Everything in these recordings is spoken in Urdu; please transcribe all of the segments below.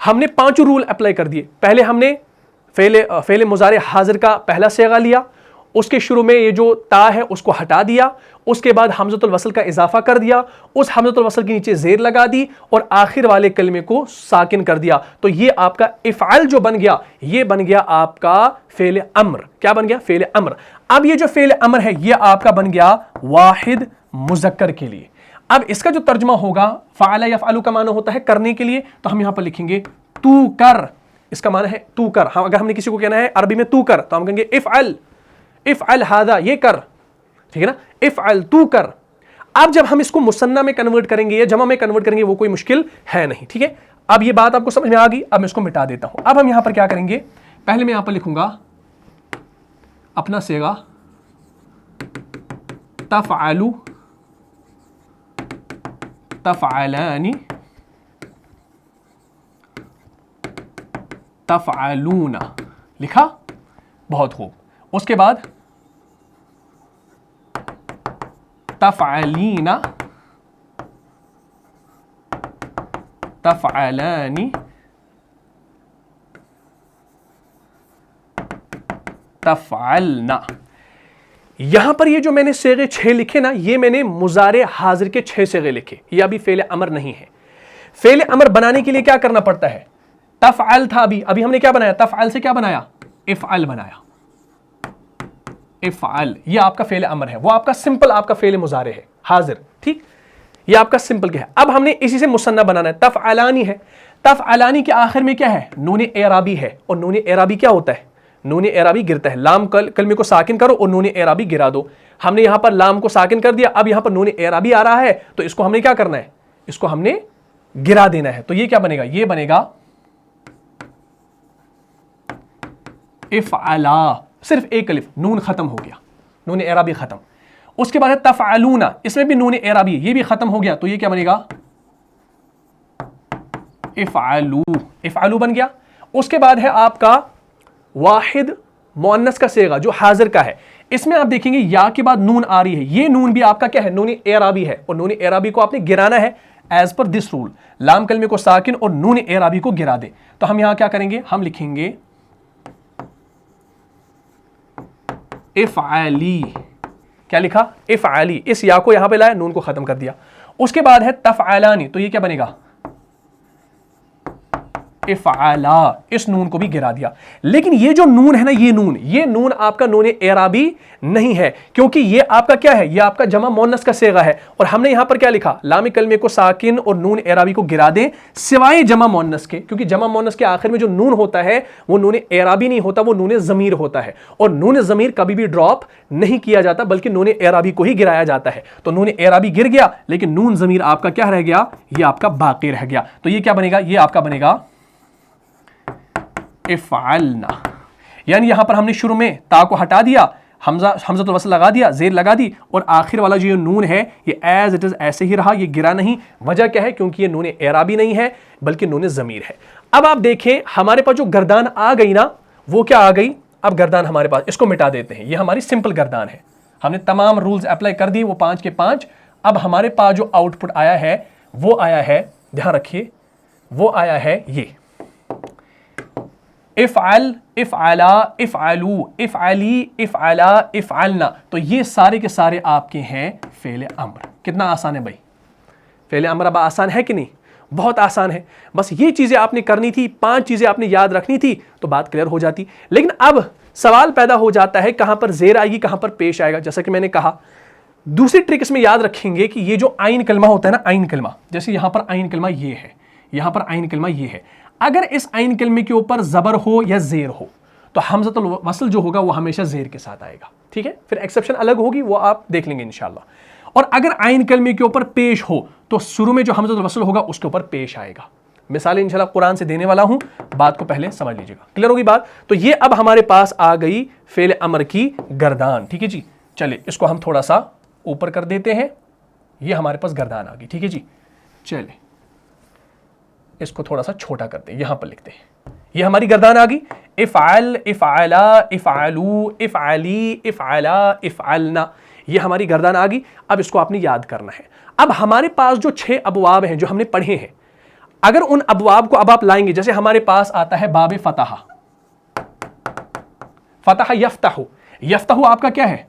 ہم نے پانچوں رول اپلائی کر دیے. پہلے ہم نے فعل مضارع حاضر کا پہلا صیغہ لیا, اس کے شروع میں یہ جو تا ہے اس کو ہٹا دیا, اس کے بعد حمزۃ الوصل کا اضافہ کر دیا, اس حمزۃ الوصل کے نیچے زیر لگا دی اور آخر والے کلمے کو ساکن کر دیا. تو یہ آپ کا افعل جو بن گیا, یہ بن گیا آپ کا فعل امر. کیا بن گیا؟ فعل امر. اب یہ جو فعل امر ہے یہ آپ کا بن گیا واحد مذکر کے لیے. اب اس کا جو ترجمہ ہوگا, فعل یفعل کا معنی ہوتا ہے کرنے کے لیے, تو ہم یہاں پر لکھیں گے تو کر. اس کا معنی ہے تو کر. اگر ہم نے کسی کو کہنا ہے عربی میں تو کر, تو ہم کہیں گے افعل, افعل ھذا, یہ کر, ٹھیک ہے نا, افعل تو کر. اب جب ہم اس کو مثنیٰ میں کنورٹ کریں گے یا جمع میں کنورٹ کریں گے وہ کوئی مشکل ہے نہیں, ٹھیک ہے. اب یہ بات آپ کو سمجھ میں آ گئی. اب میں اس کو مٹا دیتا ہوں. اب ہم یہاں پر کیا کریں گے, پہلے میں یہاں پر لکھوں گا اپنا صیغہ تفعلو, تفعلانی, تفعلون, لکھا, بہت خوب. اس کے بعد تفعلین, تفعلانی, تفعلنا. یہاں پر یہ جو میں نے صیغے 6 لکھے نا, یہ میں نے مضارع حاضر کے 6 صیغے لکھے. یہ ابھی فعل امر نہیں ہے. فعل امر بنانے کے لیے کیا کرنا پڑتا ہے؟ تفعل تھا, ابھی ہم نے کیا بنایا؟ تفعل سے کیا بنایا؟ افعل بنایا. افعل یہ آپ کا فعل امر ہے, وہ آپ کا سمپل آپ کا فعل مضارع ہے حاضر, ٹھیک, یہ آپ کا سمپل کیا ہے. اب ہم نے اسی سے مثنیٰ بنانا ہے. تفعلانی ہے, تفعلانی کے آخر میں کیا ہے؟ نون اعرابی ہے, اور نون اعرابی کیا ہوتا ہے؟ نون اعرابی گرتا ہے. لام کلمے کو ساکن کرو اور نون اعرابی گرا دو. ہم نے یہاں پر لام کو ساکن کر دیا, اب یہاں پر نون اعرابی آ رہا ہے, تو اس کو ہم نے کیا کرنا ہے؟ اس کو ہم نے گرا دینا ہے. تو یہ کیا بنے گا؟ یہ بنے گا افعلا, صرف ایک الف, نون ختم ہو گیا, نون اعرابی ختم. اس کے بعد ہے تفعلون, اس میں بھی نون اعرابی, یہ بھی ختم ہو گیا, تو یہ کیا بنے گا؟ افعلو, افعلو بن گیا. اس کے بعد ہے آپ کا واحد مؤنث کا صیغہ جو حاضر کا ہے. اس میں آپ دیکھیں گے یا کے بعد نون آ رہی ہے, یہ نون بھی آپ کا کیا ہے؟ نون اعرابی ہے, اور نون اعرابی کو آپ نے گرانا ہے ایز پر دس رول. لام کلمے کو ساکن اور نون اعرابی کو گرا دے. تو ہم یہاں کیا کریں گے؟ ہم لکھیں گے افعلی. کیا لکھا؟ افعلی. اس یا کو یہاں پہ لایا, نون کو ختم کر دیا. اس کے بعد ہے تفعلانی, تو یہ کیا بنے گا؟ افعلا, اس نون کو بھی گرا دیا. لیکن یہ جو نون ہے نا, یہ نون آپ کا نون اعرابی نہیں ہے, کیونکہ یہ آپ کا کیا ہے؟ یہ آپ کا جمع مؤنث کا صیغہ ہے. اور ہم نے یہاں پر کیا لکھا؟ لام کلمے کو ساکن اور نون اعرابی کو گرا دیں سوائے جمع مؤنث کے, کیونکہ جمع مؤنث کے آخر میں جو نون ہوتا ہے وہ نون اعرابی نہیں ہوتا, وہ نون ضمیر ہوتا ہے. اور نون ضمیر کبھی بھی ڈراپ نہیں کیا جاتا, بلکہ نون اعرابی کو ہی گرایا جاتا ہے. تو نون اعرابی گر گیا, لیکن نون ضمیر آپ کا کیا رہ گیا؟ یہ آپ کا باقی رہ گیا. تو یہ کیا بنے گا؟ یہ آپ کا بنے گا افعلنا. یعنی یہاں پر ہم نے شروع میں تا کو ہٹا دیا, حمزۃ الوصل لگا دیا, زیر لگا دی, اور آخر والا جو یہ نون ہے یہ ایز اٹ از ایسے ہی رہا, یہ گرا نہیں. وجہ کیا ہے؟ کیونکہ یہ نون اعرابی نہیں ہے بلکہ نون ضمیر ہے. اب آپ دیکھیں ہمارے پاس جو گردان آ گئی نا, وہ کیا آ گئی؟ اب گردان ہمارے پاس, اس کو مٹا دیتے ہیں. یہ ہماری سمپل گردان ہے, ہم نے تمام رولز اپلائی کر دیے, وہ 5 کے 5. اب ہمارے پاس جو آؤٹ پٹ آیا ہے وہ آیا ہے, دھیان رکھیے, وہ آیا ہے یہ افعل, افعلا, افعلو, افعلی, افعلا, افعلنا. تو یہ سارے کے سارے آپ کے ہیں فعل امر. کتنا آسان ہے بھائی؟ فعل امر اب آسان ہے کہ نہیں؟ بہت آسان ہے. بس یہ چیزیں آپ نے کرنی تھی, 5 چیزیں آپ نے یاد رکھنی تھی, تو بات کلیئر ہو جاتی. لیکن اب سوال پیدا ہو جاتا ہے کہاں پر زیر آئے گی, کہاں پر پیش آئے گا. جیسا کہ میں نے کہا, دوسری ٹرک اس میں یاد رکھیں گے کہ یہ جو عین کلمہ ہوتا ہے نا, عین کلمہ, جیسے یہاں پر عین کلمہ یہ ہے, یہاں پر عین کلمہ یہ ہے, اگر اس عین کلمے کے اوپر زبر ہو یا زیر ہو تو حمزۃ الوصل جو ہوگا وہ ہمیشہ زیر کے ساتھ آئے گا, ٹھیک ہے. پھر ایکسیپشن الگ ہوگی, وہ آپ دیکھ لیں گے انشاءاللہ. اور اگر عین کلمے کے اوپر پیش ہو تو شروع میں جو حمزۃ الوصل ہوگا اس کے اوپر پیش آئے گا. مثالیں انشاءاللہ قرآن سے دینے والا ہوں, بات کو پہلے سمجھ لیجیے گا. کلیئر ہوگی بات؟ تو یہ اب ہمارے پاس آ گئی فعل امر کی گردان, ٹھیک ہے جی. چلے اس کو ہم تھوڑا سا اوپر کر دیتے ہیں, یہ ہمارے پاس گردان آ گئی, ٹھیک ہے جی. چلے اس کو تھوڑا سا چھوٹا کرتے ہیں, یہاں پر لکھتے ہیں, یہ ہماری گردان آ گئی. افعل, افعلا, افعلو, افعلی, افعلا, افعلنا, یہ ہماری گردان آ گئی. اب اس کو آپ نے یاد کرنا ہے. اب ہمارے پاس جو 6 ابواب ہیں جو ہم نے پڑھے ہیں, اگر ان ابواب کو اب آپ لائیں گے، جیسے ہمارے پاس آتا ہے باب فتح، فتح یفتح، یفتح آپ کا کیا ہے؟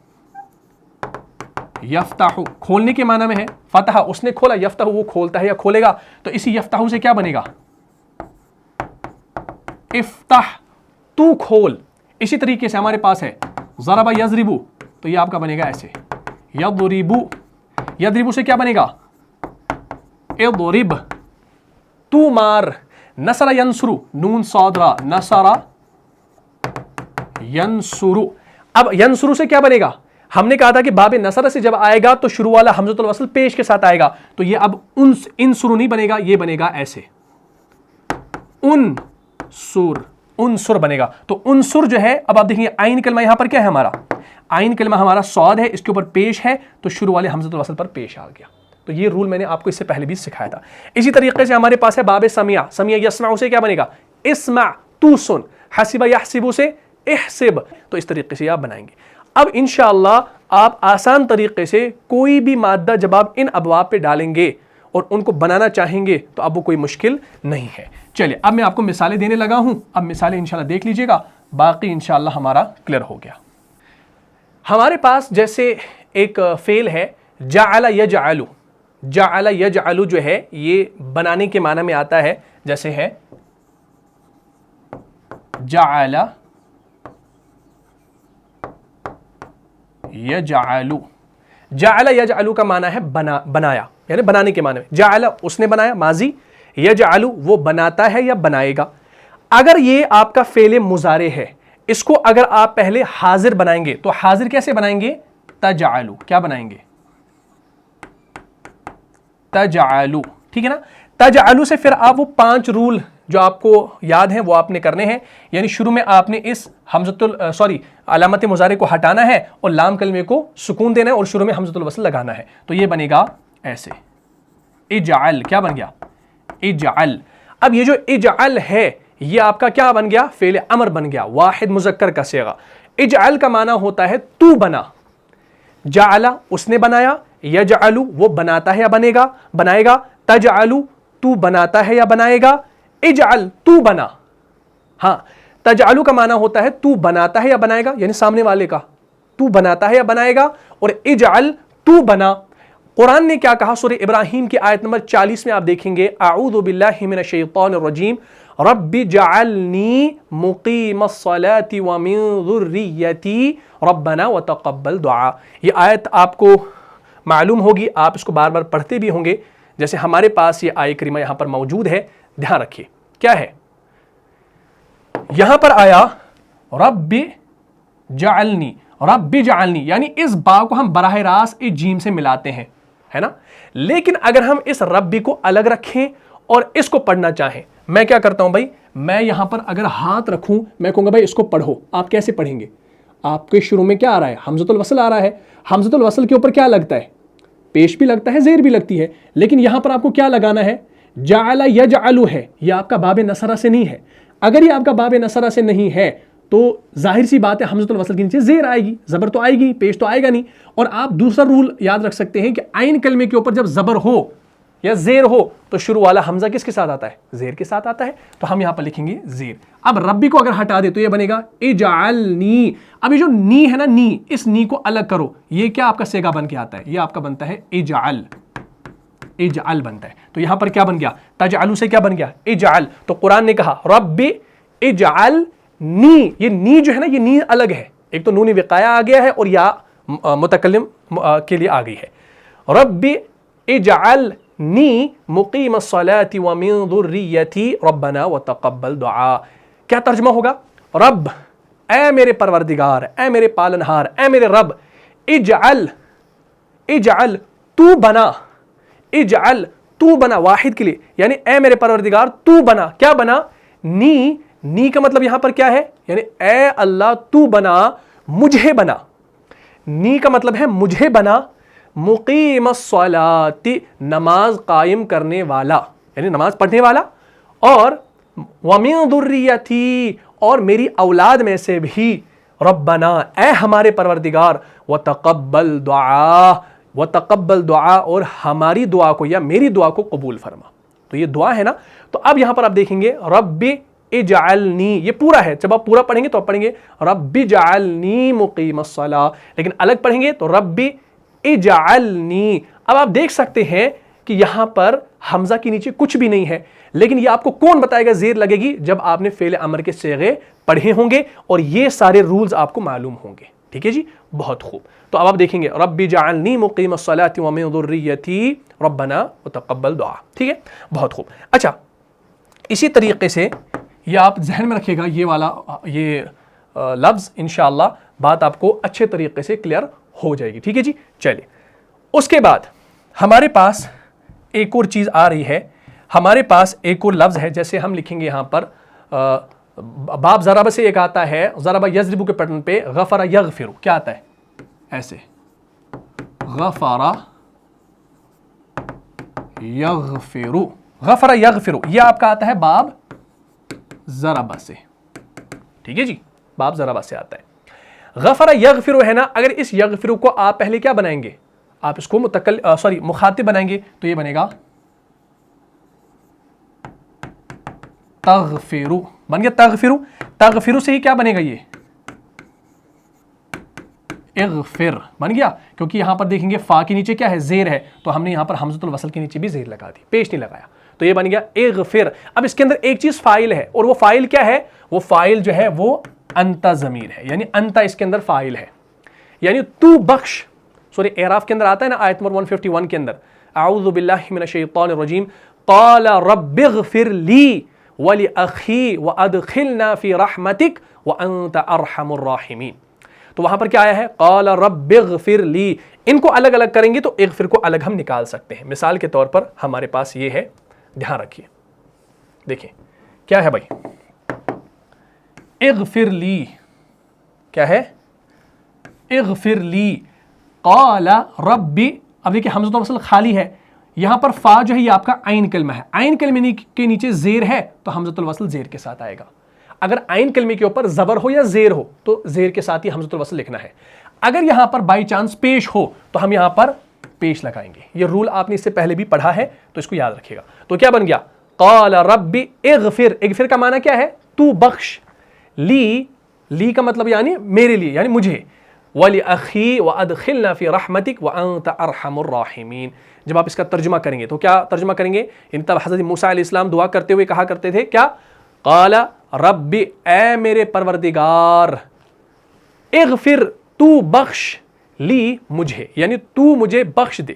یفتح کھولنے کے معنی میں ہے، فتح اس نے کھولا، یفتح وہ کھولتا ہے یا کھولے گا، تو اسی یفتح سے کیا بنے گا؟ افتح تو کھول۔ اسی طریقے سے ہمارے پاس ہے ضرب یضرب، تو یہ آپ کا بنے گا ایسے، یضرب، یضرب سے کیا بنے گا؟ اضرب، تو مار۔ نصر ینصر، نون صاد را، نصر ینصر، اب ینصر سے کیا بنے گا؟ ہم نے کہا تھا کہ باب نصر سے جب آئے گا تو شروع والا حمزۃ الوصل پیش کے ساتھ آئے گا، تو یہ اب انصر نہیں بنے گا، یہ بنے گا ایسے، انصر، انصر بنے گا۔ تو انصر جو ہے، اب آپ دیکھیں عین کلمہ یہاں پر کیا ہے ہمارا؟ عین کلمہ ہمارا صاد ہے، اس کے اوپر پیش ہے، تو شروع والے حمزۃ الوصل پر پیش آ گیا۔ تو یہ رول میں نے آپ کو اس سے پہلے بھی سکھایا تھا۔ اسی طریقے سے ہمارے پاس ہے باب سمع، سمع یسمع سے کیا بنے گا؟ اسمع تو سن، حسب یحسب سے احسب، تو اس طریقے سے آپ بنائیں گے۔ اب انشاءاللہ آپ آسان طریقے سے کوئی بھی مادہ جب آپ ان ابواب پہ ڈالیں گے اور ان کو بنانا چاہیں گے تو اب وہ کوئی مشکل نہیں ہے۔ چلیے اب میں آپ کو مثالیں دینے لگا ہوں، اب مثالیں انشاءاللہ دیکھ لیجئے گا، باقی انشاءاللہ ہمارا کلیئر ہو گیا۔ ہمارے پاس جیسے ایک فعل ہے جعل یجعل، جعل یجعل جو ہے یہ بنانے کے معنی میں آتا ہے، جیسے ہے جعل یجعل، جعل یجعل کا معنی ہے بنایا، یعنی بنانے کے معنی میں، جعل اس نے بنایا ماضی، یجعل وہ بناتا ہے یا بنائے گا۔ اگر یہ آپ کا فعل مضارع ہے، اس کو اگر آپ پہلے حاضر بنائیں گے تو حاضر کیسے بنائیں گے؟ تجعل، کیا بنائیں گے؟ تجعل، ٹھیک ہے نا؟ تجعل سے پھر آپ وہ 5 رول جو آپ کو یاد ہیں وہ آپ نے کرنے ہیں، یعنی شروع میں آپ نے اس علامت مضارع کو ہٹانا ہے اور لام کلمے کو سکون دینا ہے اور شروع میں حمزۃ الوصل لگانا ہے، تو یہ بنے گا ایسے، اجعل، کیا بن گیا؟ اجعل۔ اب یہ جو اجعل ہے یہ آپ کا کیا بن گیا؟ فعل امر بن گیا، واحد مذکر کا صیغہ۔ اجعل کا معنی ہوتا ہے تو بنا، جعل اس نے بنایا، یجعل وہ بناتا ہے یا بنائے گا، تجعل تو بناتا ہے یا بنائے گا، اجعل تو بنا۔ ہاں، تجعل کا معنی ہوتا ہے تو بناتا ہے یا بنائے گا، یعنی سامنے والے کا تو بناتا ہے یا بنائے گا، اور اجعل تو بنا۔ قرآن نے کیا کہا؟ سورہ ابراہیم کی آیت نمبر 40 میں آپ دیکھیں گے، اعوذ باللہ من الشیطان الرجیم، رب جعلنی مقیم الصلاة ومن ذریتی ربنا وتقبل دعا۔ یہ آیت آپ کو معلوم ہوگی، آپ اس کو بار بار پڑھتے بھی ہوں گے، جیسے ہمارے پاس یہ آیت کریمہ یہاں پر موجود ہے، دھیان رکھیے کیا ہے یہاں پر آیا رب جعلنی، رب جعلنی، یعنی اس با کو ہم براہ راست اس جیم سے ملاتے ہیں، ہے نا؟ لیکن اگر ہم اس ربی کو الگ رکھیں اور اس کو پڑھنا چاہیں، میں کیا کرتا ہوں بھائی، میں یہاں پر اگر ہاتھ رکھوں، میں کہوں گا بھائی اس کو پڑھو، آپ کیسے پڑھیں گے؟ آپ کے شروع میں کیا آ رہا ہے؟ حمزۃ الوصل آ رہا ہے، حمزۃ الوصل کے اوپر کیا لگتا ہے؟ پیش بھی لگتا ہے، زیر بھی لگتی ہے، لیکن یہاں پر آپ کو کیا لگانا ہے؟ جعل یجعل ہے، یہ آپ کا باب نصرہ سے نہیں ہے۔ اگر یہ آپ کا باب نصرہ سے نہیں ہے تو ظاہر سی بات ہے حمزۃ الوصل کے نیچے زیر آئے گی، زبر تو آئے گی، پیش تو آئے گا نہیں۔ اور آپ دوسرا رول یاد رکھ سکتے ہیں کہ عین کلمے کے اوپر جب زبر ہو یا زیر ہو تو شروع والا حمزہ کس کے ساتھ آتا ہے؟ زیر کے ساتھ آتا ہے، تو ہم یہاں پر لکھیں گے زیر۔ اب ربی کو اگر ہٹا دے تو یہ بنے گا اجعلنی۔ اب یہ جو نی ہے نا، نی، اس نی کو الگ کرو، یہ کیا آپ کا صیغہ بن کے آتا ہے؟ یہ آپ کا بنتا ہے اجعل، اجعل بنتا ہے۔ تو یہاں پر کیا بن گیا؟ تجعل سے کیا بن گیا؟ اجعل۔ تو قرآن نے کہا رب اجعلنی، یہ نی جو ہے نا، یہ نی الگ ہے، ایک تو نون وقایہ آ گیا ہے اور یا متکلم کے لیے آ گئی ہے۔ رب اجعلنی مقیم الصلاة ومن ذریتی ربنا وتقبل دعا۔ کیا ترجمہ ہوگا؟ رب، اے میرے پروردگار، اے میرے پالنہار، اے میرے رب، اجعل تو بنا، اجعل تو بنا، واحد کے لیے، یعنی اے میرے پروردگار تو بنا، کیا بنا؟ نی کا مطلب یہاں پر کیا ہے؟ یعنی اے اللہ تو بنا، مجھے بنا۔ نی کا مطلب ہے مجھے بنا، مقیم الصلاۃ، نماز قائم کرنے والا، یعنی نماز پڑھنے والا، اور ومن ذریتی، اور میری اولاد میں سے بھی، ربنا، اے ہمارے پروردگار، وتقبل دعا، وتقبل دعا، اور ہماری دعا کو یا میری دعا کو قبول فرما۔ تو تو یہ دعا ہے نا. تو اب یہاں پر آپ دیکھیں گے رب اجعلنی، یہ پورا ہے. جب آپ پورا پڑھیں گے تو آپ پڑھیں گے رب اجعلنی مقیم الصلاۃ، لیکن الگ پڑھیں گے تو رب اجعلنی. اب آپ دیکھ سکتے ہیں کہ یہاں پر حمزہ کے نیچے کچھ بھی نہیں ہے، لیکن یہ آپ کو کون بتائے گا زیر لگے گی؟ جب آپ نے فعل امر کے صیغے پڑھے ہوں گے اور یہ سارے رولز آپ کو معلوم ہوں گے. ٹھیک ہے جی، بہت خوب. تو اب آپ دیکھیں گے رب اجعلنی مقیم الصلاۃ ومن ذریتی ربنا وتقبل دعا. ٹھیک ہے، بہت خوب. اچھا، اسی طریقے سے یہ آپ ذہن میں رکھیے گا، یہ والا یہ لفظ انشاءاللہ بات آپ کو اچھے طریقے سے کلیئر ہو جائے گی. ٹھیک ہے جی. چلیے، اس کے بعد ہمارے پاس ایک اور چیز آ رہی ہے. ہمارے پاس ایک اور لفظ ہے، جیسے ہم لکھیں گے یہاں پر باب ضرب سے ایک آتا ہے، ضرب یضرب کے پیٹرن پہ غفر یغفر. کیا آتا ہے؟ ایسے غفر یغفر، غفر یغفر، یہ آپ کا آتا ہے باب ضرب سے. ٹھیک ہے جی، باب ضرب سے آتا ہے. غفر یغفر ہے نا، اگر اس یغفر کو آپ پہلے کیا بنائیں گے؟ آپ اس کو مخاطب بنائیں گے تو یہ بنے گا تغفرو. بن گیا تغفرو. تغفرو سے ہی کیا بنے گا؟ یہ اغفر بن گیا، کیونکہ یہاں پر دیکھیں گے فا کے نیچے کیا ہے؟ زیر ہے، تو ہم نے یہاں پر حمزۃ الوصل کے نیچے بھی زیر لگا دی، پیش نہیں لگایا، تو یہ بن گیا اغفر. اب اس کے اندر ایک چیز فاعل ہے، اور وہ فاعل کیا ہے؟ وہ فاعل جو ہے وہ انت ضمیر ہے، یعنی انت اس کے اندر فاعل ہے، یعنی تو بخش. سورہ اعراف کے اندر آتا ہے نا، آیت نمبر 151 کے اندر، اعوذ باللہ من الشیطان الرجیم قال رب اغفر لی ولاخی وادخلنا فی رحمتک وانت ارحم الراحمین. تو وہاں پر کیا آیا ہے؟ قال رب اغفر لی. ان کو الگ الگ کریں گے تو اغفر کو الگ ہم نکال سکتے ہیں. مثال کے طور پر ہمارے پاس یہ ہے، دھیان رکھیے، دیکھیں کیا ہے بھائی، اغفر لی کیا ہے؟ اغفر لی قال ربی. اب دیکھیں حمزۃ الوصل خالی ہے، یہاں پر فا جو ہے یہ آپ کا عین کلمہ ہے، عین کلمے کے نیچے زیر ہے تو حمزۃ الوصل زیر کے ساتھ آئے گا. اگر عین کلمے کے اوپر زبر ہو یا زیر ہو تو زیر کے ساتھ ہی حمزۃ الوصل لکھنا ہے. اگر یہاں پر بائی چانس پیش ہو تو ہم یہاں پر پیش لگائیں گے. یہ رول آپ نے اس سے پہلے بھی پڑھا ہے تو اس کو یاد رکھیے گا. تو کیا بن گیا؟ قال رب اغفر. اغفر کا معنی کیا ہے؟ تو بخش. لی کا مطلب یعنی میرے لیے، یعنی مجھے. وَلِأَخِي وَأَدْخِلْنَا فِي رَحْمَتِكَ وَأَنْتَ أَرْحَمُ الرَّاحِمِينَ. جب آپ اس کا ترجمہ کریں گے تو کیا ترجمہ کریں گے؟ تب حضرت موسیٰ علیہ السلام دعا کرتے ہوئے کہا کرتے تھے کیا؟ قال رب، اے میرے پروردگار، اغفر، تو بخش، لی مجھے، یعنی تو مجھے بخش دے،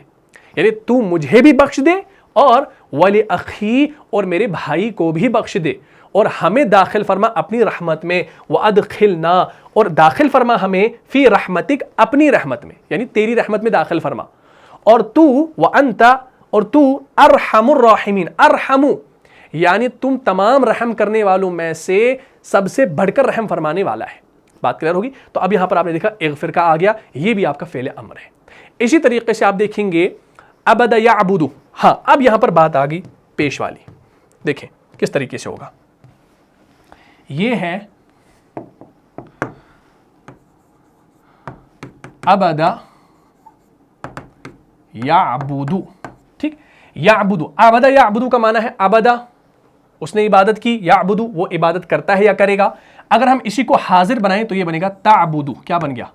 یعنی تو مجھے بھی بخش دے، اور وَلِأَخِي، اور میرے بھائی کو بھی بخش دے، اور ہمیں داخل فرما اپنی رحمت میں، وَأَدْخِلْنَا، اور داخل فرما ہمیں فی رحمتک، اپنی رحمت میں، یعنی تیری رحمت میں داخل فرما. اور تو وَأَنْتَ، اور تو ارحم الراحمین. ارحم یعنی تم تمام رحم کرنے والوں میں سے سب سے بڑھ کر رحم فرمانے والا ہے. بات کلیئر ہوگی؟ تو اب یہاں پر آپ نے دیکھا اغفر کا آ گیا، یہ بھی آپ کا فعل امر ہے. اسی طریقے سے آپ دیکھیں گے عبد یعبد. ہاں، اب یہاں پر بات آ گئی پیش والی. دیکھیں کس طریقے سے ہوگا. یہ ہے عبد یعبد. ٹھیک، یعبد، عبد یعبد کا معنی ہے عبدہ، اس نے عبادت کی، یعبد وہ عبادت کرتا ہے یا کرے گا. اگر ہم اسی کو حاضر بنائیں تو یہ بنے گا تعبد. کیا بن گیا؟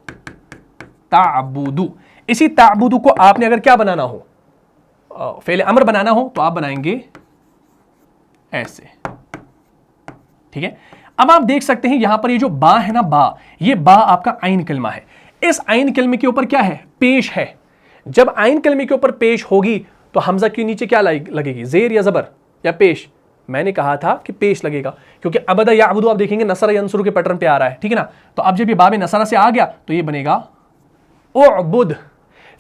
تعبد. اسی تعبد کو آپ نے اگر کیا بنانا ہو، فعل امر بنانا ہو تو آپ بنائیں گے ایسے. ٹھیک ہے. اب آپ دیکھ سکتے ہیں یہاں پر یہ جو با ہے نا، با، یہ با آپ کا عین کلمہ ہے. اس عین کلمے کے اوپر کیا ہے؟ پیش ہے. جب عین کلمے کے اوپر پیش ہوگی تو حمزہ کے نیچے کیا لگے گی؟ زیر یا زبر یا پیش؟ میں نے کہا تھا کہ پیش لگے گا، کیونکہ عبد یعبد آپ دیکھیں گے نصر ینصر کے پیٹرن پہ آ رہا ہے. ٹھیک ہے نا. تو اب جب یہ باب نصرہ سے آ گیا تو یہ بنے گا اعبد.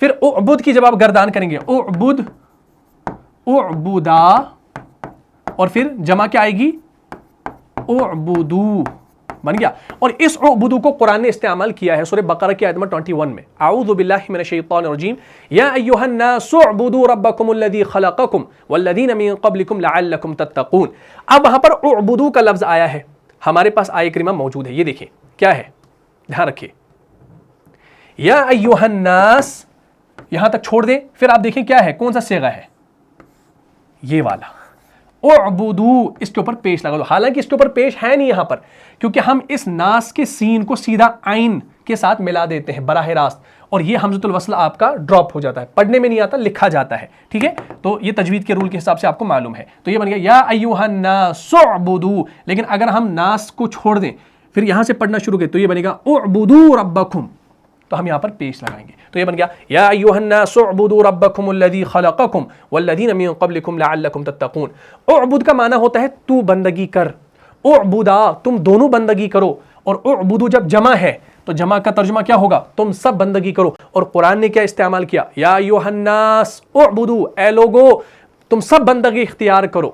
پھر اعبد کی جب آپ گردان کریں گے، اعبد، اعبدا، اور پھر جمع کیا آئے گی؟ اعبدو. بن گیا. اور اس اعبدو کو قرآن نے استعمال کیا ہے سورہ بقرہ کی آیت نمبر 21 میں. اعوذ باللہ من الشیطان الرجیم یا ایھا الناس اعبدوا ربکم الذی خلقکم والذین من قبلکم لعلکم تتقون. اب وہاں پر اعبدو کا لفظ آیا ہے، ہمارے پاس آیہ کریمہ موجود ہے. یہ دیکھیں کیا ہے، دھیان رکھیے. یا ایھا الناس، یہاں تک چھوڑ دیں، پھر آپ دیکھیں کیا ہے، کون سا صیغہ ہے؟ یہ والا. اعبدو اس کے اوپر پیش لگا دو. حالانکہ اس کے اوپر پیش ہے نہیں یہاں پر, کیونکہ ہم اس ناس کے سین کو سیدھا عین کے ساتھ ملا دیتے ہیں براہ راست, اور یہ حمزۃ الوصل آپ کا ڈراپ ہو جاتا ہے, پڑھنے میں نہیں آتا, لکھا جاتا ہے. ٹھیک ہے, تو یہ تجوید کے رول کے حساب سے آپ کو معلوم ہے. تو یہ بن گیا یا ایھا الناس اعبدوا, لیکن اگر ہم ناس کو چھوڑ دیں پھر یہاں سے پڑھنا شروع کریں تو یہ بنے گا اعبدوا ربکم, تو ہم یہاں پر پیش لگائیں گے. تو یہ بن گیا یا ایھا الناس اعبدوا ربکم الذی خلقکم والذین من قبلکم لعلکم تتقون. اعبد کا معنی ہوتا ہے تو بندگی کر, اعبدا تم دونوں بندگی کرو, اور اعبدو جب جمع ہے تو جمع کا ترجمہ کیا ہوگا, تم سب بندگی کرو. اور قرآن نے کیا استعمال کیا, یا ایھا الناس اعبدو, اے لوگو تم سب بندگی اختیار کرو,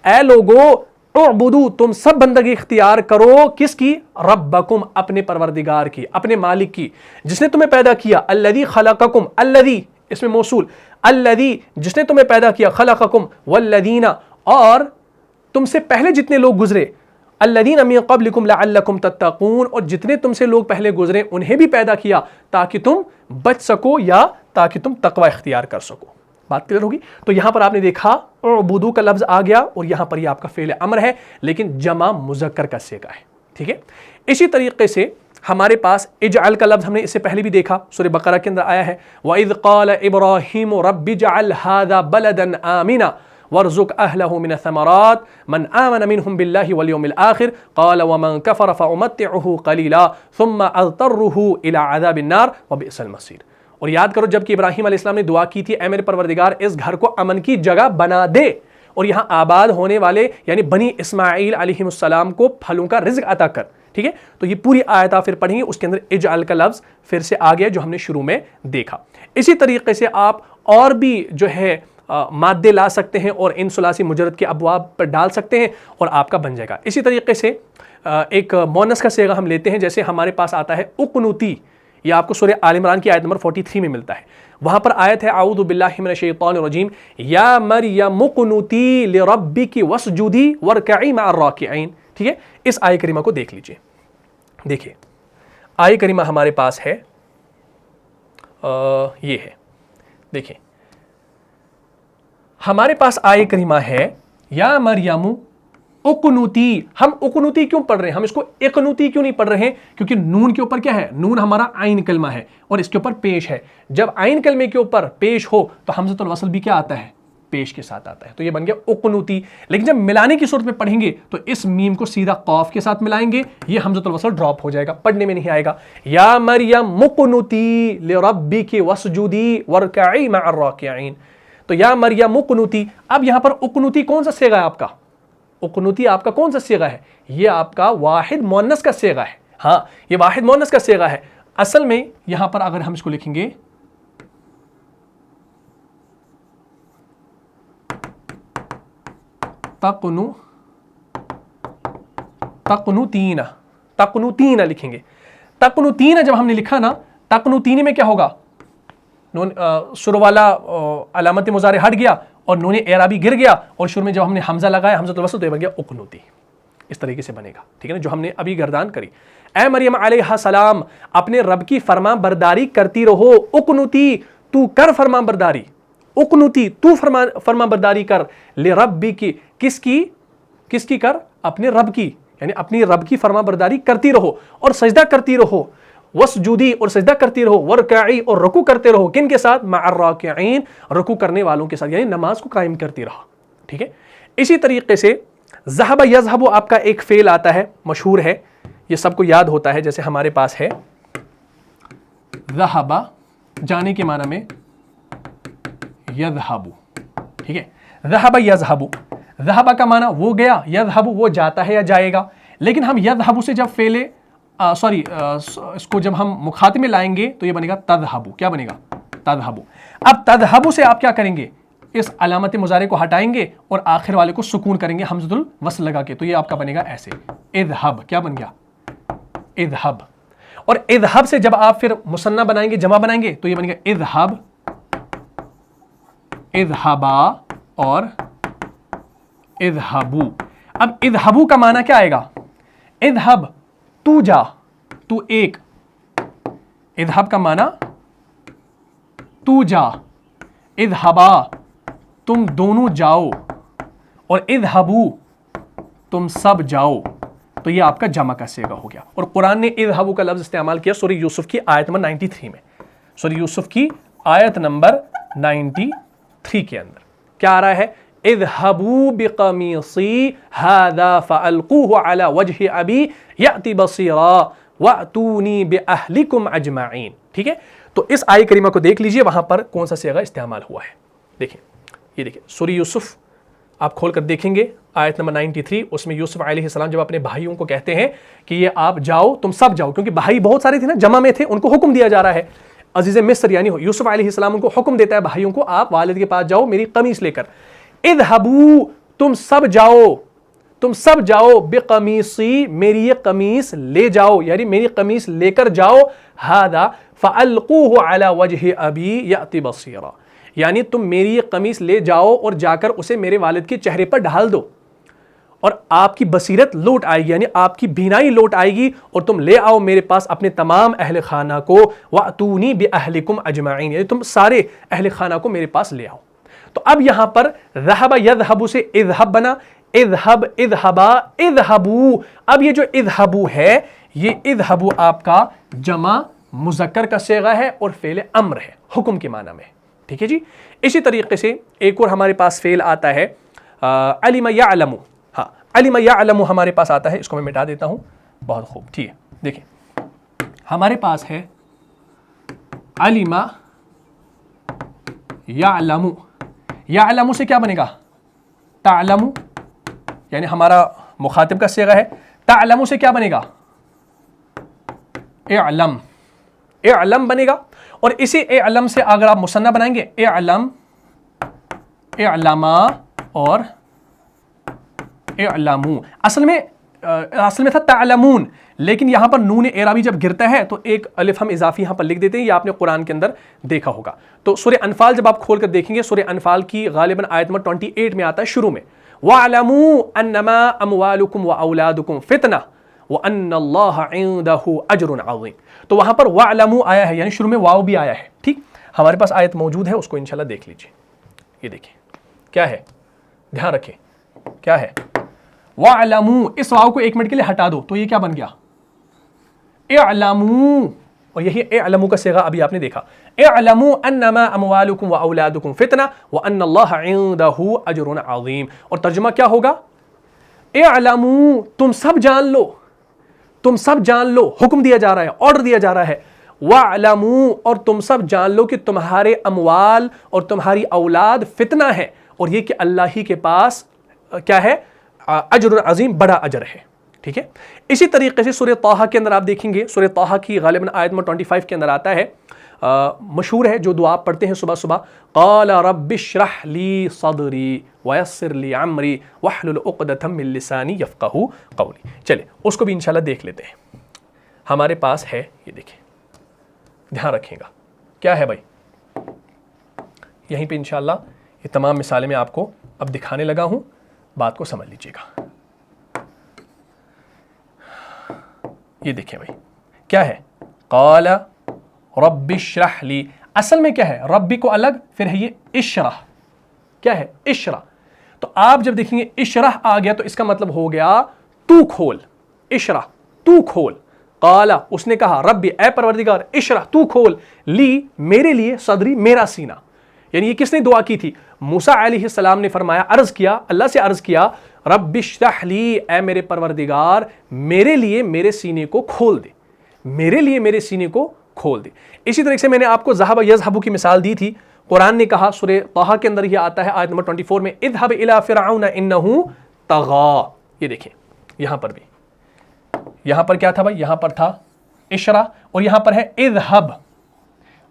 اے لوگو اعبدو تم سب بندگی اختیار کرو, کس کی, ربکم اپنے پروردگار کی, اپنے مالک کی, جس نے تمہیں پیدا کیا. الذی خلقکم, الذی اس میں موصول, الذی جس نے تمہیں پیدا کیا, خلقکم والذین اور تم سے پہلے جتنے لوگ گزرے, الذین من قبلکم لعلکم تتقون اور جتنے تم سے لوگ پہلے گزرے انہیں بھی پیدا کیا تاکہ تم بچ سکو یا تاکہ تم تقوی اختیار کر سکو. بات کلیئر ہوگی. تو یہاں پر آپ نے دیکھا اعبدو کا لفظ آ گیا اور یہاں پر یہ آپ کا فعل امر ہے لیکن جمع مذکر کا صیغہ ہے. ٹھیک ہے, اسی طریقے سے ہمارے پاس اجعل کا لفظ ہم نے اس سے پہلے بھی دیکھا, سورہ بقرہ کے اندر آیا ہے وَإِذْ قَالَ إِبْرَاهِيمُ رَبِّ اجْعَلْ هَذَا بَلَدًا آمِنًا وَارْزُقْ أَهْلَهُ مِنَ الثَّمَرَاتِ مَنْ آمَنَ مِنْهُمْ بِاللَّهِ وَالْيَوْمِ الْآخِرِ قَالَ وَمَنْ كَفَرَ فَأُمَتِّعُهُ قَلِيلًا ثُمَّ أَضْطَرُّهُ إِلَى عَذَابِ النَّارِ وَبِئْسَ الْمَصِيرُ. اور یاد کرو جب کہ ابراہیم علیہ السلام نے دعا کی تھی, اے میرے پروردگار اس گھر کو امن کی جگہ بنا دے اور یہاں آباد ہونے والے یعنی بنی اسماعیل علیہ السلام کو پھلوں کا رزق عطا کر. ٹھیک ہے, تو یہ پوری آیت آپ پھر پڑھیں گے, اس کے اندر اجعل کا لفظ پھر سے آ گیا جو ہم نے شروع میں دیکھا. اسی طریقے سے آپ اور بھی جو ہے مادے لا سکتے ہیں اور ان ثلاثی مجرد کے ابواب پر ڈال سکتے ہیں اور آپ کا بن جائے گا. اسی طریقے سے ایک مونس کا صیغہ ہم لیتے ہیں, جیسے ہمارے پاس آتا ہے اقنوتی, یہ آپ کو سورہ آل عمران کی آیت نمبر 43 میں ملتا ہے. وہاں پر آیت ہے اعوذ باللہ من الشیطان الرجیم یا مریم اقنوتی لربک واسجدی وارکعی مع الراکعین. ٹھیک ہے, اس آیت کریمہ کو دیکھ لیجئے. دیکھیے آیت کریمہ ہمارے پاس ہے, یہ ہے, دیکھیں ہمارے پاس آیت کریمہ ہے یا مریم اقنوتی. ہم اقنوتی کیوں پڑھ رہے ہیں, ہم اس کو اقنوتی کیوں نہیں پڑھ رہے ہیں, کیونکہ نون کے اوپر کیا ہے, نون ہمارا عین کلمہ ہے اور اس کے اوپر پیش ہے. جب عین کلمے کے اوپر پیش ہو تو حمزۃ الوصل بھی کیا آتا ہے, پیش کے ساتھ آتا ہے. تو یہ بن گیا اقنوتی. لیکن جب ملانے کی صورت میں پڑھیں گے تو اس میم کو سیدھا قاف کے ساتھ ملائیں گے, یہ حمزۃ الوصل ڈراپ ہو جائے گا, پڑھنے میں نہیں آئے گا. یا مریم اقنوتی لربک واسجدی وارکعی مع الراکعین. تو یا مریم اقنوتی. اب یہاں پر اقنوتی کون سا صیغہ ہے آپ کا, اقنوتی آپ کا کون سا صیغہ ہے, یہ آپ کا واحد مؤنث کا صیغہ ہے. ہاں یہ واحد مؤنث کا صیغہ ہے. اصل میں یہاں پر اگر ہم اس کو لکھیں گے تقنوتین, تقنوتین لکھیں گے. تقنوتین جب ہم نے لکھا نا, تقنوتین میں کیا ہوگا, نون شروع والا علامت مضارع ہٹ گیا اور نون اعرابی گر گیا, اور شروع میں جب ہم نے حمزہ لگایا حمزۃ الوصل تو یہ بن گیا اقنوتی. اس طریقے سے بنے گا. ٹھیک ہے نا, جو ہم نے ابھی گردان کری. اے مریم علیہ السلام اپنے رب کی فرما برداری کرتی رہو. اقنوتی تو کر فرما برداری, اقنوتی تو فرما برداری کر. لربک کس کی, کس کی کر, اپنے رب کی, یعنی اپنی رب کی فرما برداری کرتی رہو اور سجدہ کرتی رہو. وسجودی اور سجدہ کرتی رہو. ورکعی اور رکوع کرتے رہو. کن کے ساتھ, مع الراکعین, رکوع کرنے والوں کے ساتھ, یعنی نماز کو قائم کرتی رہو. ٹھیک ہے. اسی طریقے سے ذہب یذہب آپ کا ایک فعل آتا ہے, مشہور ہے, یہ سب کو یاد ہوتا ہے. جیسے ہمارے پاس ہے ذہب جانے کے معنی میں یذہب. ٹھیک ہے, ذہب یذہب, ذہب کا معنی وہ گیا, یذہب وہ جاتا ہے یا جائے گا. لیکن ہم یذہب سے جب فعل اس کو جب ہم مخاطب میں لائیں گے تو یہ بنے گا تذہب. کیا بنے گا, تذہب. اب تذہب سے آپ کیا کریں گے, اس علامت مضارع کو ہٹائیں گے اور آخر والے کو سکون کریں گے حمزۃ الوصل لگا کے. تو یہ آپ کا بنے گا ایسے, اذہب. کیا بن گیا, اذہب. اور اذہب سے جب آپ پھر مثنیٰ بنائیں گے, جمع بنائیں گے تو یہ بنے گا اذہب, اذہبا اور اذہبو. اب اذہبو کا معنی کیا آئے گا, اذہب تو جا, تو ایک. اذہب کا معنی تو جا, اذہبا تم دونوں جاؤ, اور اذهبوا تم سب جاؤ، تو یہ آپ کا جمع کا صیغہ ہو گیا. اور قرآن نے اذهبوا کا لفظ استعمال کیا سورہ یوسف کی آیت نمبر 93 میں. سورہ یوسف کی آیت نمبر 93 کے اندر کیا آ رہا ہے؟ اذهبوا بقمیصی هذا فالقوه على وجه ابی یأتی بصیرا واتونی باہلکم اجمعین. ٹھیک ہے، تو اس آیہ کریمہ کو دیکھ لیجئے وہاں پر کون سا صیغہ استعمال ہوا ہے. دیکھیں، یہ دیکھیں سورہ یوسف آپ کھول کر دیکھیں گے آیت نمبر 93. اس میں یوسف علیہ السلام جب اپنے بھائیوں کو کہتے ہیں کہ یہ آپ جاؤ، تم سب جاؤ، کیونکہ بھائی بہت سارے تھے نا، جمع میں تھے، ان کو حکم دیا جا رہا ہے. عزیز مصر یعنی یوسف علیہ السلام ان کو حکم دیتا ہے بھائیوں کو، آپ والد کے پاس جاؤ میری قمیص لے کر. اذهبوا تم سب جاؤ، تم سب جاؤ، بقمیصی میری یہ قمیص لے جاؤ، یعنی میری قمیص لے کر جاؤ. هذا فالقوه على وجه ابی یأتی بصیرا، یعنی تم میری یہ قمیص لے جاؤ اور جا کر اسے میرے والد کے چہرے پر ڈال دو اور آپ کی بصیرت لوٹ آئے گی، یعنی آپ کی بینائی لوٹ آئے گی، اور تم لے آؤ میرے پاس اپنے تمام اہل خانہ کو. وَأْتُونِي بِأَهْلِكُمْ أَجْمَعِينَ، یعنی تم سارے اہل خانہ کو میرے پاس لے آؤ. تو اب یہاں پر ذہب یذہب سے اذہب بنا، اذہب اذہبا اذہبو. اب یہ جو اذہبو ہے، یہ اذہبو آپ کا جمع مذکر کا صیغہ ہے اور فعل امر ہے حکم کے معنی میں. ٹھیک ہے جی. اسی طریقے سے ایک اور ہمارے پاس فعل آتا ہے علم یعلم. ہاں، علم یعلم ہمارے پاس آتا ہے، اس کو میں مٹا دیتا ہوں. بہت خوب. ٹھیک ہے، دیکھیں ہمارے پاس ہے علم یعلم. یعلم سے کیا بنے گا؟ تعلم، یعنی ہمارا مخاطب کا صیغہ ہے. تعلم سے کیا بنے گا؟ اعلم. اعلم بنے گا. اور اسی اعلم سے اگر آپ مثنیٰ بنائیں گے، اعلم، اعلما اور اعلمو. اصل میں تھا تعلمون، لیکن یہاں پر نون اعرابی جب گرتا ہے تو ایک الف ہم اضافی یہاں پر لکھ دیتے ہیں. یہ آپ نے قرآن کے اندر دیکھا ہوگا. تو سورہ انفال جب آپ کھول کر دیکھیں گے، سورہ انفال کی غالباً آیت نمبر 28 میں آتا ہے شروع میں، وَاعْلَمُوا أَنَّمَا أَمْوَالُكُمْ وَأَوْلَادُكُمْ فِتْنَةٌ وَأَنَّ اللَّهَ عِندَهُ أَجْرٌ عَظِيمٌ. تو وہاں پر وَاعْلَمُوا آیا ہے، یعنی شروع میں واو بھی آیا ہے. ٹھیک، ہمارے پاس آیت موجود ہے، اس کو انشاءاللہ دیکھ لیجیے. یہ دیکھیں کیا ہے، دھیان رکھیں کیا ہے. وَاعْلَمُوا، اس واو کو ایک منٹ کے لیے ہٹا دو تو یہ کیا بن گیا؟ اعلموا. اور یہی اعلموا کا صیغہ ابھی آپ نے دیکھا. اعلموا انما اموالکم واولادکم فتنہ وان اللہ عنده اجر عظیم. اور ترجمہ کیا ہوگا؟ اعلموا، تم سب جان لو، تم سب جان لو. حکم دیا جا رہا ہے، آرڈر دیا جا رہا ہے. واعلموا، اور تم سب جان لو کہ تمہارے اموال اور تمہاری اولاد فتنہ ہے، اور یہ کہ اللہ ہی کے پاس کیا ہے؟ اجر عظیم، بڑا اجر ہے. ٹھیک ہے. اسی طریقے سے سورہ طٰہٰ کے اندر آپ دیکھیں گے، سورہ طٰہٰ کی غالباً آیت نمبر 25 کے اندر آتا ہے، مشہور ہے جو دعا آپ پڑھتے ہیں صبح صبح، قال رب اشرح لی صدری ویسر لی امری واحلل عقدۃ من لسانی یفقہوا قولی. چلے اس کو بھی انشاءاللہ دیکھ لیتے ہیں. ہمارے پاس ہے، یہ دیکھیں، دھیان رکھیں گا کیا ہے بھائی. یہیں پہ انشاءاللہ یہ تمام مثالیں میں آپ کو اب دکھانے لگا ہوں، بات کو سمجھ لیجیے گا. یہ دیکھیں بھائی کیا ہے، قال رب اشرح لی. اصل میں کیا ہے؟ ربی کو الگ، پھر ہے یہ اشرح. کیا ہے؟ اشرح. تو آپ جب دیکھیں گے اشرح آ گیا تو اس کا مطلب ہو گیا تو کھول. اشرح، تو کھول. قال، اس نے کہا، ربی، اے پروردگار، اشرح، تو کھول، لی، میرے لیے، صدری، میرا سینہ. یعنی یہ کس نے دعا کی تھی؟ موسیٰ علیہ السلام نے فرمایا، عرض کیا، اللہ سے عرض کیا، رب اشرح لی، اے میرے پروردگار، میرے لیے میرے سینے کو کھول دے، میرے لیے میرے سینے کو کھول دے. اسی طریقے سے میں نے آپ کو ذہب یذہب کی مثال دی تھی. قرآن نے کہا سورہ طٰہٰ کے اندر یہ آتا ہے آیت نمبر 24 میں، اذهب الى فرعون انه طغى. یہ دیکھیں یہاں پر بھی، یہاں پر کیا تھا بھائی؟ یہاں پر تھا اشرح، اور یہاں پر ہے اذهب،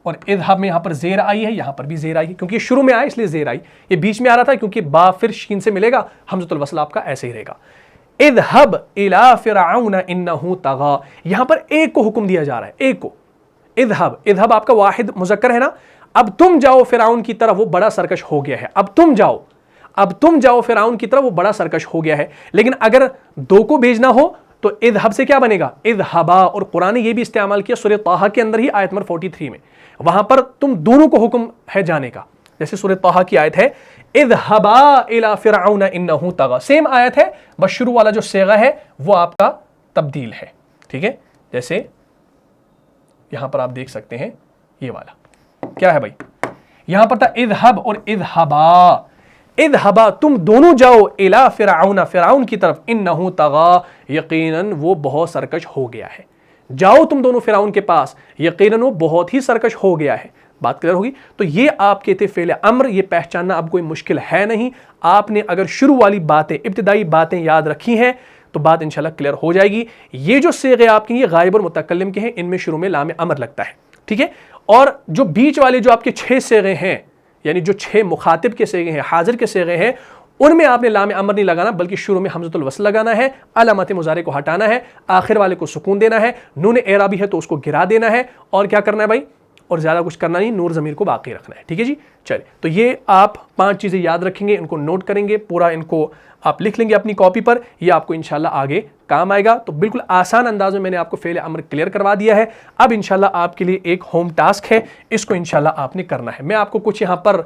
اور اذهب میں یہاں پر زیر آئی ہے، یہاں پر بھی زیر آئی ہے، کیونکہ یہ شروع میں آیا اس لیے زیر آئی. یہ بیچ میں آ رہا تھا کیونکہ با پھر شین سے ملے گا، حمزۃ الوصل آپ کا ایسے ہی رہے گا. اذهب الى فرعون انه طغى. یہاں پر ایک کو حکم دیا جا رہا ہے، ایک کو. اذهب، اذهب آپ کا واحد مذکر ہے نا. اب تم جاؤ فرعون کی طرف، وہ بڑا سرکش ہو گیا ہے. اب تم جاؤ، اب تم جاؤ فرعون کی طرف، وہ بڑا سرکش ہو گیا ہے. لیکن اگر دو کو بھیجنا ہو تو اذهب سے کیا بنے گا؟ اذهبا. اور قرآن نے یہ بھی استعمال کیا سورہ طٰہٰ کے اندر ہی آیت نمبر 43 میں. وہاں پر تم دونوں کو حکم ہے جانے کا. جیسے سورہ طٰہٰ کی آیت ہے اذهبا الى فرعون انه طغى، سیم آیت ہے بس شروع والا جو صیغہ ہے وہ آپ کا تبدیل ہے، ٹھیک ہے؟ جیسے یہاں پر آپ دیکھ سکتے ہیں یہ والا کیا ہے بھائی، یہاں پر تھا اذهب اور اذهبا، اذهبا تم دونوں جاؤ الى فرعون، فرعون کی طرف، انه طغى یقیناً وہ بہت سرکش ہو گیا ہے، جاؤ تم دونوں فرعون کے پاس، یقیناً وہ بہت ہی سرکش ہو گیا ہے۔ بات کلیئر ہوگی؟ تو یہ آپ کے تھے فعل امر، یہ پہچاننا اب کوئی مشکل ہے نہیں، آپ نے اگر شروع والی باتیں، ابتدائی باتیں یاد رکھی ہیں تو بات انشاءاللہ کلیئر ہو جائے گی۔ یہ جو صیغے آپ کے یہ غائب اور متکلم کے ہیں، ان میں شروع میں لام امر لگتا ہے، ٹھیک ہے؟ اور جو بیچ والے جو آپ کے 6 صیغے ہیں، یعنی جو 6 مخاطب کے صیغے ہیں، حاضر کے صیغے ہیں، ان میں آپ نے لام امر نہیں لگانا، بلکہ شروع میں حمزۃ الوصل لگانا ہے، علامت مضارع کو ہٹانا ہے، آخر والے کو سکون دینا ہے، نون اعرابی ہے تو اس کو گرا دینا ہے، اور کیا کرنا ہے بھائی؟ اور زیادہ کچھ کرنا نہیں، نور ضمیر کو باقی رکھنا ہے، ٹھیک ہے جی؟ چلے، تو یہ آپ 5 چیزیں یاد رکھیں گے، ان کو نوٹ کریں گے، پورا ان کو آپ لکھ لیں گے اپنی کاپی پر، یہ آپ کو انشاءاللہ آگے کام آئے گا۔ تو بالکل آسان انداز میں نے آپ کو فعل امر کلیئر کروا دیا ہے۔ اب انشاءاللہ آپ کے لیے ایک ہوم ٹاسک ہے، اس کو انشاءاللہ آپ نے کرنا ہے۔ میں آپ کو کچھ یہاں پر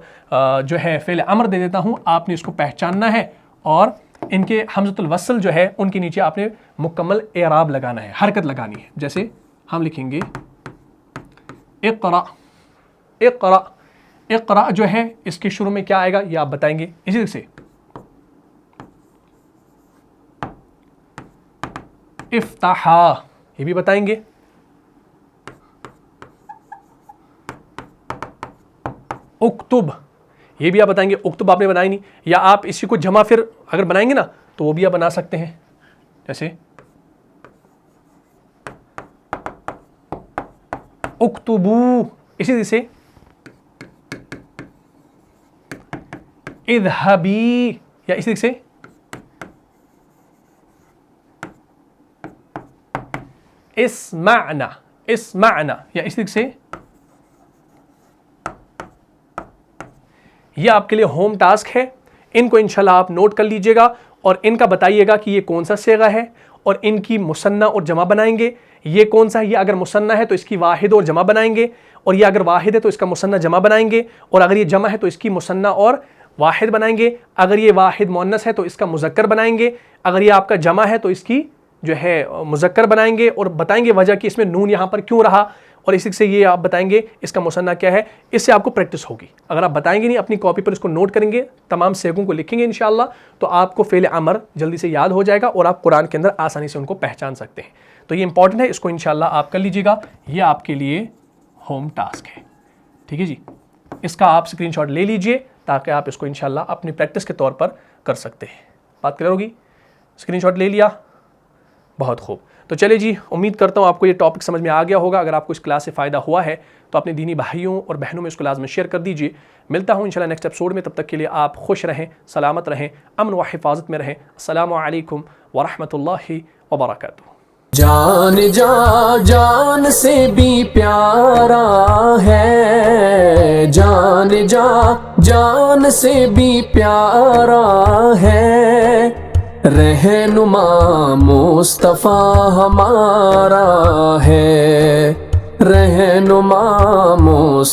جو ہے فعل امر دے دیتا ہوں، آپ نے اس کو پہچاننا ہے، اور ان کے حمزۃ الوصل جو ہے ان کے نیچے آپ نے مکمل اعراب لگانا ہے، حرکت لگانی ہے۔ جیسے ہم لکھیں گے اقرا، اقرا، اقرا جو ہے اس کے شروع میں کیا آئے گا یہ آپ بتائیں گے، اسی سے افتحا یہ بھی بتائیں گے، اکتب یہ بھی آپ بتائیں گے، اکتب آپ نے بنائی نہیں، یا آپ اسی کو جمع پھر اگر بنائیں گے نا تو وہ بھی آپ بنا سکتے ہیں، جیسے اکتبو، اسی سے اذهبی، یا اسی سے اسمعنا، اسمعنا، یا اسی سے یہ آپ کے لیے ہوم ٹاسک ہے، ان کو انشاءاللہ آپ نوٹ کر لیجئے گا، اور ان کا بتائیے گا کہ یہ کون سا صیغہ ہے، اور ان کی مثنیٰ اور جمع بنائیں گے، یہ کون سا ہے، یہ اگر مثنیٰ ہے تو اس کی واحد اور جمع بنائیں گے، اور یہ اگر واحد ہے تو اس کا مثنیٰ جمع بنائیں گے، اور اگر یہ جمع ہے تو اس کی مثنیٰ اور واحد بنائیں گے، اگر یہ واحد مؤنث ہے تو اس کا مذکر بنائیں گے، اگر یہ آپ کا جمع ہے تو اس کی جو ہے مذکر بنائیں گے، اور بتائیں گے وجہ کہ اس میں نون یہاں پر کیوں رہا، اور اسی سے یہ آپ بتائیں گے اس کا مثنیٰ کیا ہے، اس سے آپ کو پریکٹس ہوگی۔ اگر آپ بتائیں گے نہیں، اپنی کاپی پر اس کو نوٹ کریں گے، تمام صیغوں کو لکھیں گے انشاءاللہ، تو آپ کو فعل امر جلدی سے یاد ہو جائے گا، اور آپ قرآن کے اندر آسانی سے ان کو پہچان سکتے ہیں۔ تو یہ امپورٹنٹ ہے، اس کو انشاءاللہ آپ کر لیجیے گا، یہ آپ کے لیے ہوم ٹاسک ہے، ٹھیک ہے جی؟ اس کا آپ اسکرین شاٹ لے لیجئے تاکہ آپ اس کو انشاءاللہ اپنی پریکٹس کے طور پر کر سکتے ہیں۔ بات کلیئر ہوگی؟ اسکرین شاٹ لے لیا؟ بہت خوب۔ تو چلے جی، امید کرتا ہوں آپ کو یہ ٹاپک سمجھ میں آ گیا ہوگا۔ اگر آپ کو اس کلاس سے فائدہ ہوا ہے تو اپنے دینی بھائیوں اور بہنوں میں اس کو لازم شیئر کر دیجیے۔ ملتا ہوں انشاءاللہ نیکسٹ ایپیسوڈ میں، تب تک کے لیے آپ خوش رہیں، سلامت رہیں، امن و حفاظت میں رہیں۔ السلام علیکم ورحمۃ اللہ وبرکاتہ۔ جان جان سے بھی پیارا ہے، جان جان سے بھی پیارا ہے، رہنما مصطفیٰ ہمارا ہے، رہنما مصطفیٰ